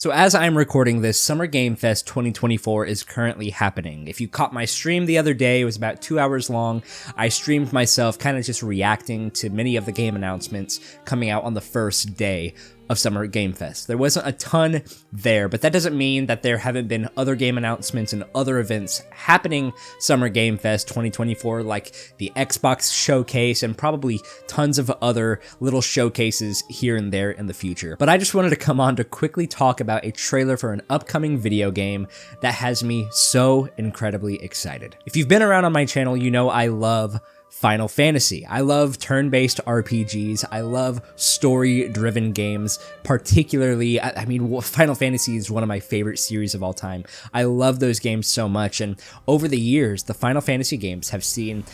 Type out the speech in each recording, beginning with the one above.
So as I'm recording this, Summer Game Fest 2024 is currently happening. If you caught my stream the other day, it was about 2 hours long. I streamed myself kind of just reacting to many of the game announcements coming out on the first day of Summer Game Fest. There wasn't a ton there, but that doesn't mean that there haven't been other game announcements and other events happening Summer Game Fest 2024, like the Xbox showcase and probably tons of other little showcases here and there in the future. But I just wanted to come on to quickly talk about a trailer for an upcoming video game that has me so incredibly excited. If you've been around on my channel, you know I love Final Fantasy. I love turn-based RPGs. I love story-driven games, particularly, I mean, Final Fantasy is one of my favorite series of all time. I love those games so much, and over the years, the Final Fantasy games have seen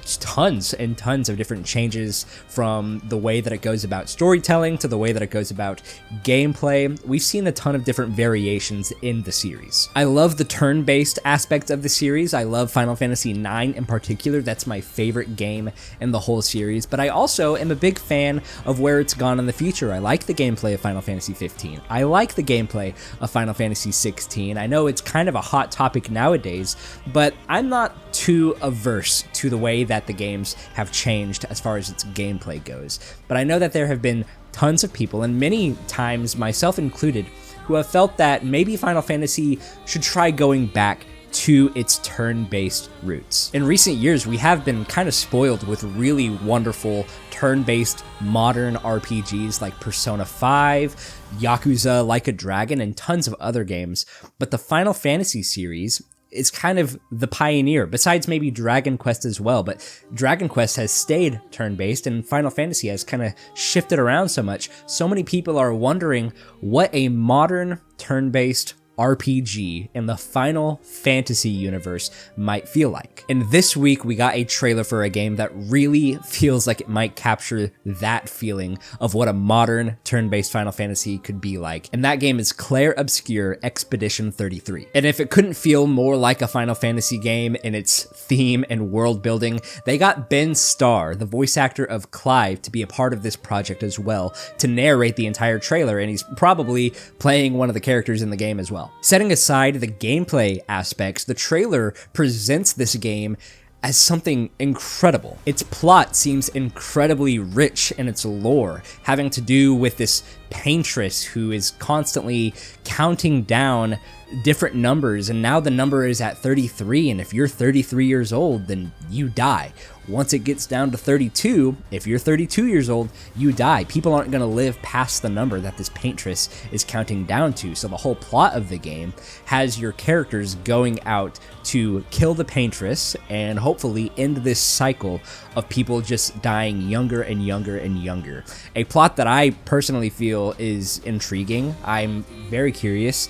tons and tons of different changes, from the way that it goes about storytelling to the way that it goes about gameplay. We've seen a ton of different variations in the series. I love the turn-based aspect of the series. I love Final Fantasy IX in particular. That's my favorite game in the whole series, but I also am a big fan of where it's gone in the future. I like the gameplay of Final Fantasy 15. I like the gameplay of Final Fantasy 16. I know it's kind of a hot topic nowadays, but I'm not too averse to the way that the games have changed as far as its gameplay goes. But I know that there have been tons of people, and many times myself included, who have felt that maybe Final Fantasy should try going back to its turn-based roots. In recent years, we have been kind of spoiled with really wonderful turn-based modern RPGs like Persona 5, Yakuza Like a Dragon, and tons of other games, but the Final Fantasy series is kind of the pioneer, besides maybe Dragon Quest as well, but Dragon Quest has stayed turn-based and Final Fantasy has kind of shifted around so much. So many people are wondering what a modern turn-based RPG in the Final Fantasy universe might feel like. And this week we got a trailer for a game that really feels like it might capture that feeling of what a modern turn-based Final Fantasy could be like. And that game is Clair Obscur Expedition 33. And if it couldn't feel more like a Final Fantasy game in its theme and world building, they got Ben Starr, the voice actor of Clive, to be a part of this project as well, to narrate the entire trailer, and he's probably playing one of the characters in the game as well. Setting aside the gameplay aspects, the trailer presents this game as something incredible. Its plot seems incredibly rich in its lore, having to do with this Paintress who is constantly counting down different numbers, and now the number is at 33, and if you're 33 years old, then you die. Once it gets down to 32, if you're 32 years old, you die. People aren't going to live past the number that this Paintress is counting down to. So the whole plot of the game has your characters going out to kill the Paintress and hopefully end this cycle of people just dying younger and younger and younger. A plot that I personally feel is intriguing. I'm very curious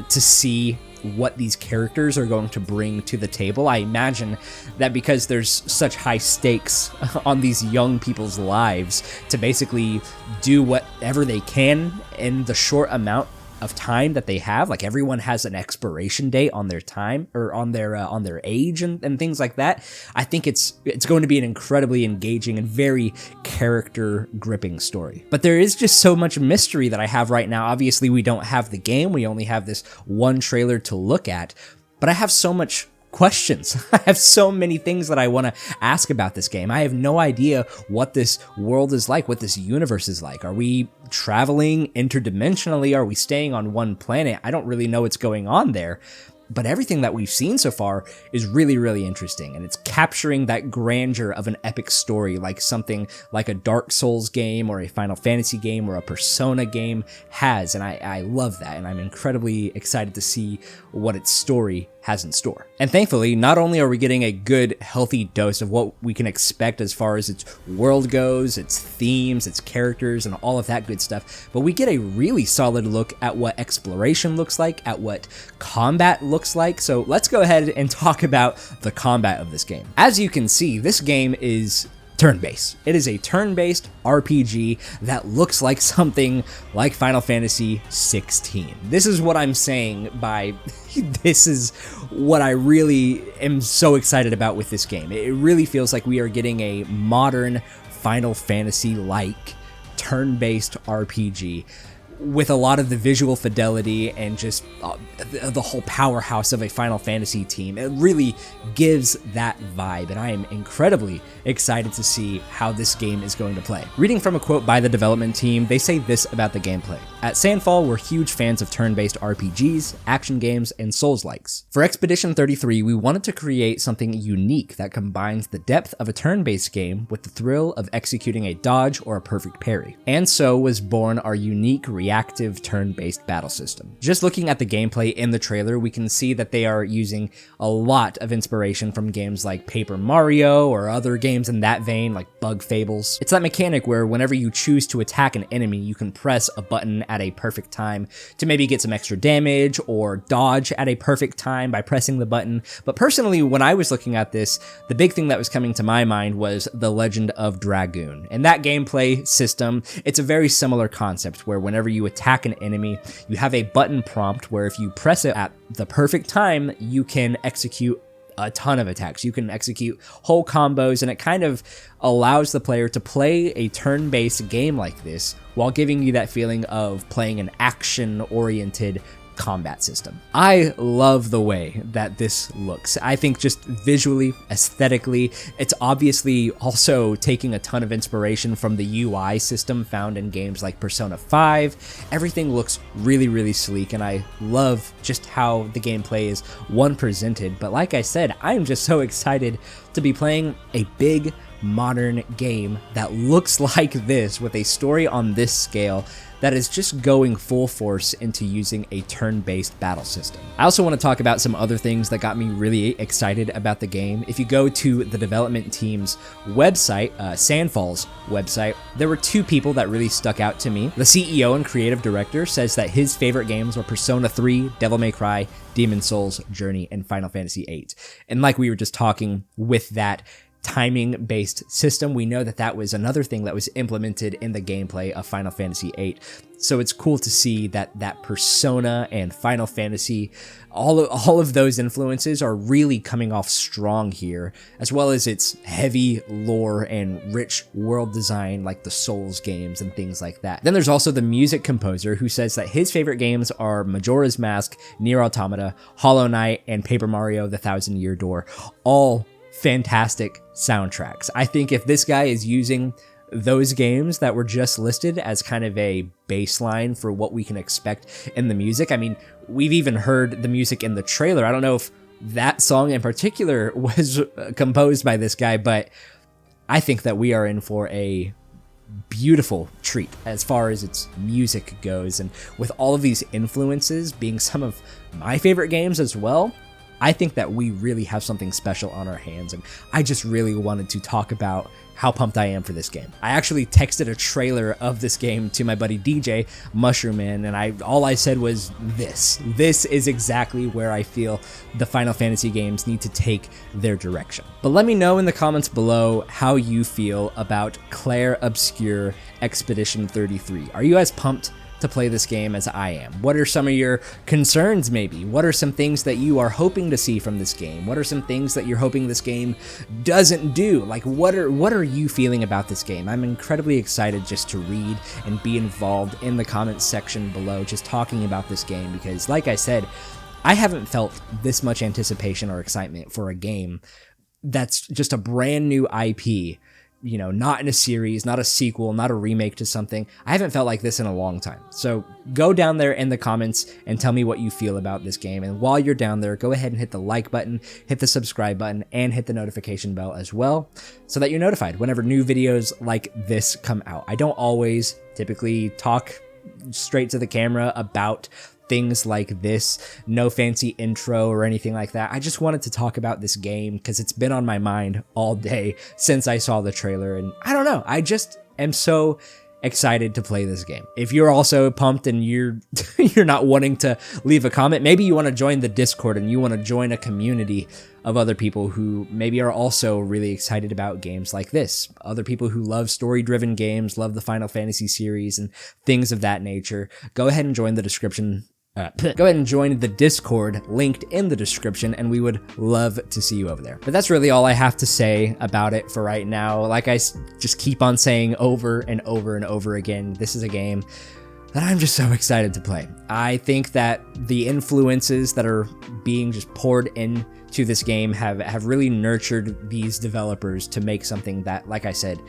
to see what these characters are going to bring to the table. I imagine that because there's such high stakes on these young people's lives, to basically do whatever they can in the short amount of time that they have. Like, everyone has an expiration date on their time, or on their age and things like that. I think it's going to be an incredibly engaging and very character gripping story. But there is just so much mystery that I have right now. Obviously, we don't have the game. We only have this one trailer to look at, but I have so much questions. I have so many things that I want to ask about this game. I have no idea what this world is like, what this universe is like. Are we traveling interdimensionally? Are we staying on one planet? I don't really know what's going on there. But everything that we've seen so far is really, really interesting, and it's capturing that grandeur of an epic story, like something like a Dark Souls game or a Final Fantasy game or a Persona game has, and I love that, and I'm incredibly excited to see what its story has in store. And thankfully, not only are we getting a good, healthy dose of what we can expect as far as its world goes, its themes, its characters, and all of that good stuff, but we get a really solid look at what exploration looks like, at what combat looks like. So let's go ahead and talk about the combat of this game. As you can see, this game is turn-based. It is a turn-based RPG that looks like something like Final Fantasy 16. This is what I'm saying by this is what I really am so excited about with this game. It really feels like we are getting a modern Final Fantasy-like turn-based RPG with a lot of the visual fidelity and just the whole powerhouse of a Final Fantasy team. It really gives that vibe, and I am incredibly excited to see how this game is going to play. Reading from a quote by the development team, they say this about the gameplay. At Sandfall, we're huge fans of turn-based RPGs, action games, and Souls-likes. For Expedition 33, we wanted to create something unique that combines the depth of a turn-based game with the thrill of executing a dodge or a perfect parry. And so was born our unique reactive turn-based battle system. Just looking at the gameplay in the trailer, we can see that they are using a lot of inspiration from games like Paper Mario or other games in that vein, like Bug Fables. It's that mechanic where whenever you choose to attack an enemy, you can press a button at a perfect time to maybe get some extra damage or dodge at a perfect time by pressing the button. But personally, when I was looking at this, the big thing that was coming to my mind was The Legend of Dragoon. And that gameplay system, it's a very similar concept where whenever you attack an enemy, you have a button prompt where if you press it at the perfect time, you can execute a ton of attacks. You can execute whole combos, and it kind of allows the player to play a turn-based game like this while giving you that feeling of playing an action-oriented combat system. I love the way that this looks. I think just visually, aesthetically, it's obviously also taking a ton of inspiration from the UI system found in games like Persona 5. Everything looks really, really sleek, and I love just how the gameplay is presented. But like I said, I'm just so excited to be playing a big modern game that looks like this with a story on this scale that is just going full force into using a turn-based battle system. I also want to talk about some other things that got me really excited about the game. If you go to the development team's website, Sandfall's website, there were two people that really stuck out to me. The CEO and creative director says that his favorite games were Persona 3, Devil May Cry, Demon's Souls, Journey, and Final Fantasy VIII. And like we were just talking with that timing-based system, we know that that was another thing that was implemented in the gameplay of Final Fantasy VIII. So it's cool to see that Persona and Final Fantasy, all of those influences are really coming off strong here, as well as its heavy lore and rich world design like the Souls games and things like that. Then there's also the music composer who says that his favorite games are Majora's Mask, Nier Automata, Hollow Knight, and Paper Mario: The Thousand Year Door, all fantastic soundtracks. I think if this guy is using those games that were just listed as kind of a baseline for what we can expect in the music, I mean, we've even heard the music in the trailer. I don't know if that song in particular was composed by this guy, but I think that we are in for a beautiful treat as far as its music goes. And with all of these influences being some of my favorite games as well, I think that we really have something special on our hands, and I just really wanted to talk about how pumped I am for this game. I actually texted a trailer of this game to my buddy DJ, Mushroom Man, and all I said was this. This is exactly where I feel the Final Fantasy games need to take their direction. But let me know in the comments below how you feel about Clair Obscur Expedition 33. Are you as pumped to play this game as I am? What are some of your concerns maybe? What are some things that you are hoping to see from this game? What are some things that you're hoping this game doesn't do? Like, what are you feeling about this game? I'm incredibly excited just to read and be involved in the comments section below, just talking about this game, because like I said, I haven't felt this much anticipation or excitement for a game that's just a brand new IP, you know, not in a series, not a sequel, not a remake to something. I haven't felt like this in a long time. So go down there in the comments and tell me what you feel about this game. And while you're down there, go ahead and hit the like button, hit the subscribe button, and hit the notification bell as well, so that you're notified whenever new videos like this come out. I don't always typically talk straight to the camera about things like this, no fancy intro or anything like that. I just wanted to talk about this game because it's been on my mind all day since I saw the trailer, and I don't know, I just am so excited to play this game. If you're also pumped and you're not wanting to leave a comment, maybe you want to join the Discord and you want to join a community of other people who maybe are also really excited about games like this. Other people who love story-driven games, love the Final Fantasy series and things of that nature. Go ahead and join the description. Go ahead and join the Discord linked in the description, and we would love to see you over there. But that's really all I have to say about it for right now. Like I just keep on saying over and over and over again, this is a game that I'm just so excited to play. I think that the influences that are being just poured into this game have really nurtured these developers to make something that, like I said,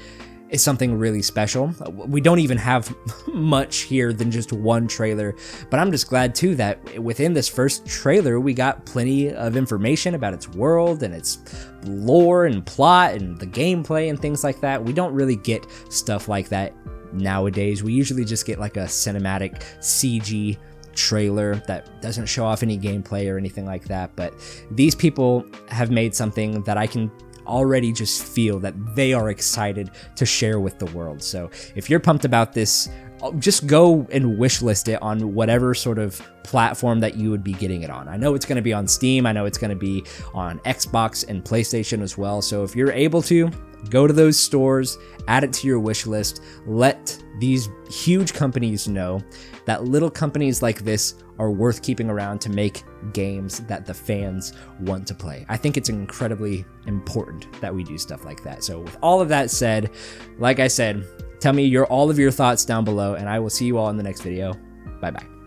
is something really special. We don't even have much here than just one trailer, but I'm just glad too that within this first trailer we got plenty of information about its world and its lore and plot and the gameplay and things like that. We don't really get stuff like that nowadays. We usually just get like a cinematic CG trailer that doesn't show off any gameplay or anything like that, but these people have made something that I can already just feel that they are excited to share with the world. So if you're pumped about this, just go and wishlist it on whatever sort of platform that you would be getting it on. I know it's going to be on Steam. I know it's going to be on Xbox and PlayStation as well. So if you're able to, go to those stores, add it to your wish list. Let these huge companies know that little companies like this are worth keeping around to make games that the fans want to play. I think it's incredibly important that we do stuff like that. So with all of that said, like I said, tell me all of your thoughts down below, and I will see you all in the next video. Bye-bye.